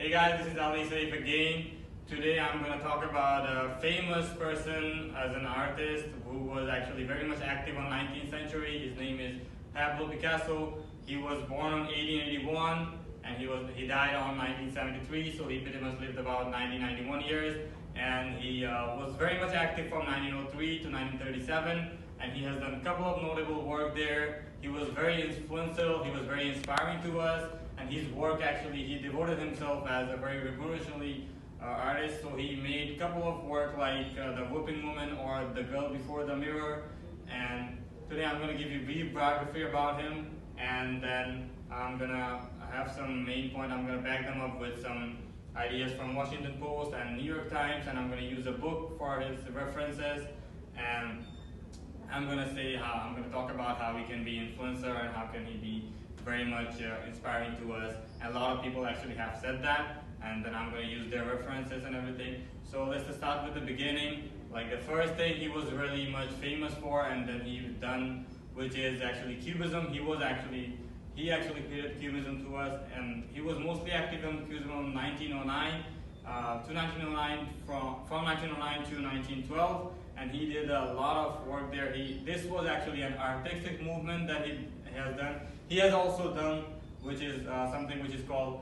Hey guys, this is Ali Saif again. Today I'm going to talk about a famous person as an artist who was actually very much active on 19th century. His name is Pablo Picasso. He was born in 1881 and he died on 1973, so he pretty much lived about 91 years. And he was very much active from 1903 to 1937, and he has done a couple of notable work there. He was very influential, he was very inspiring to us, and his work actually, he devoted himself as a very revolutionary artist. So he made a couple of work like The Whooping Woman or The Girl Before the Mirror. And today I'm going to give you a brief biography about him, and then I'm going to have some main point. I'm going to back them up with some ideas from Washington Post and New York Times, and I'm going to use a book for his references. And I'm going to talk about how he can be influencer and how can he be very much inspiring to us. And a lot of people actually have said that, and then I'm going to use their references and everything. So let's just start with the beginning. Like the first thing he was really much famous for, and then he's done, which is actually Cubism. He actually created Cubism to us, and he was mostly active in Cubism from 1909 to 1909, from 1909 to 1912, and he did a lot of work there. This was actually an artistic movement that he has done. He has also done, which is something which is called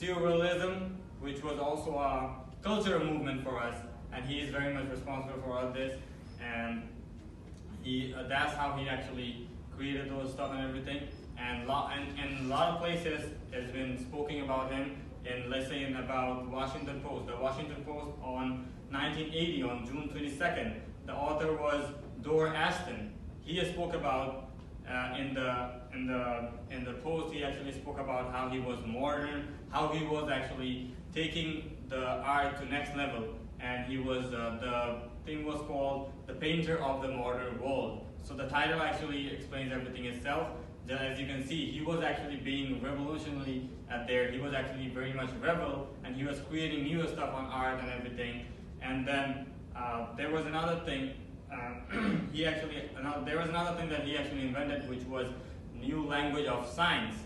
Surrealism, which was also a cultural movement for us, and he is very much responsible for all this. And that's how he actually created those stuff and everything. And a lot of places has been speaking about him. And let's say about Washington Post. The Washington Post on 1980, on June 22nd, the author was Dor Ashton. He spoke about in the post. He actually spoke about how he was modern, how he was actually taking the art to next level, and he was the thing was called the painter of the modern world. So the title actually explains everything itself. As you can see, he was actually being revolutionary there. He was actually very much rebel, and he was creating new stuff on art and everything. And then there was another thing. There was another thing that he actually invented, which was new language of science.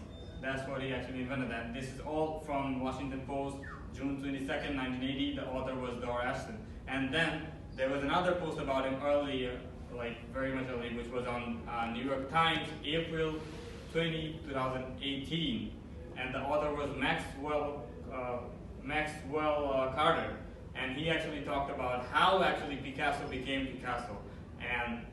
That's what he actually invented. And this is all from Washington Post, June 22nd, 1980. The author was Dor Ashton. And then there was another post about him earlier, like very much early, which was on New York Times, April 20, 2018, and the author was Maxwell Carter, and he actually talked about how actually Picasso became Picasso, and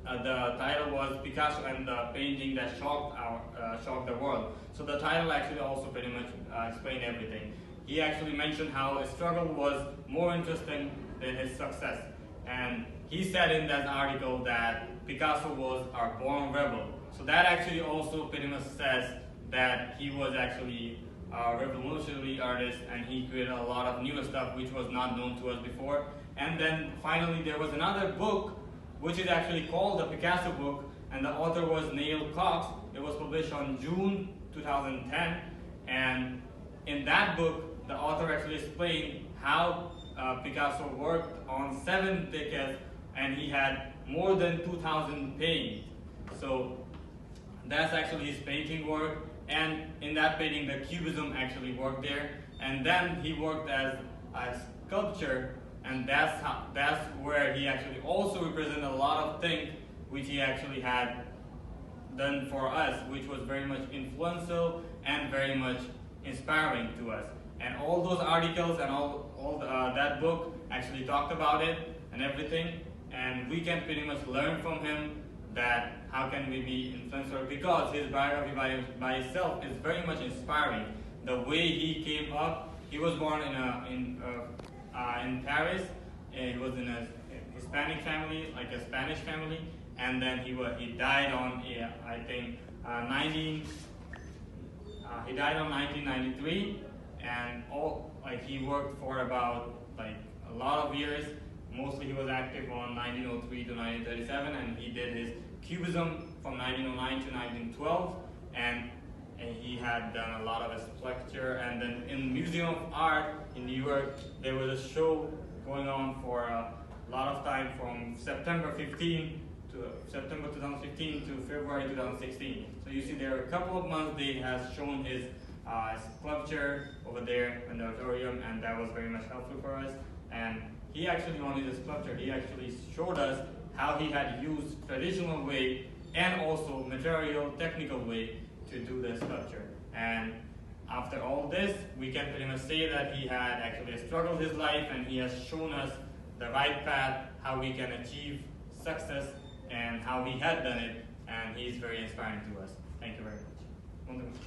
the title was Picasso and the Painting That Shocked the World. So the title actually also pretty much explained everything. He actually mentioned how his struggle was more interesting than his success, and he said in that article that Picasso was our born rebel. So that actually also pretty much says that he was actually a revolutionary artist, and he created a lot of new stuff which was not known to us before. And then finally there was another book which is actually called the Picasso book, and the author was Neil Cox. It was published on June 2010, and in that book the author actually explained how Picasso worked on 7 decades, and he had more than 2,000 paintings. So that's actually his painting work, and in that painting the Cubism actually worked there. And then he worked as a sculpture, and that's where he actually also represented a lot of things which he actually had done for us, which was very much influential and very much inspiring to us. And all those articles and that book actually talked about it and everything, and we can pretty much learn from him that how can we be influencer, because his biography by itself is very much inspiring. The way he came up, he was born in Paris. He was in a Hispanic family, like a Spanish family, and then he died on I think 1993, and he worked for about a lot of years. Mostly he was active on 1903 to 1937, and he did his Cubism from 1909 to 1912, and he had done a lot of his lecture. And then in Museum of Art in New York, there was a show going on for a lot of time from September 2015 to February 2016. So you see there are a couple of months they have shown his sculpture over there in the auditorium, and that was very much helpful for us. And he actually wanted a sculpture. He actually showed us how he had used traditional way and also material technical way to do the sculpture. And after all this, we can pretty much say that he had actually struggled his life, and he has shown us the right path, how we can achieve success and how he had done it, and he's very inspiring to us. Thank you very much.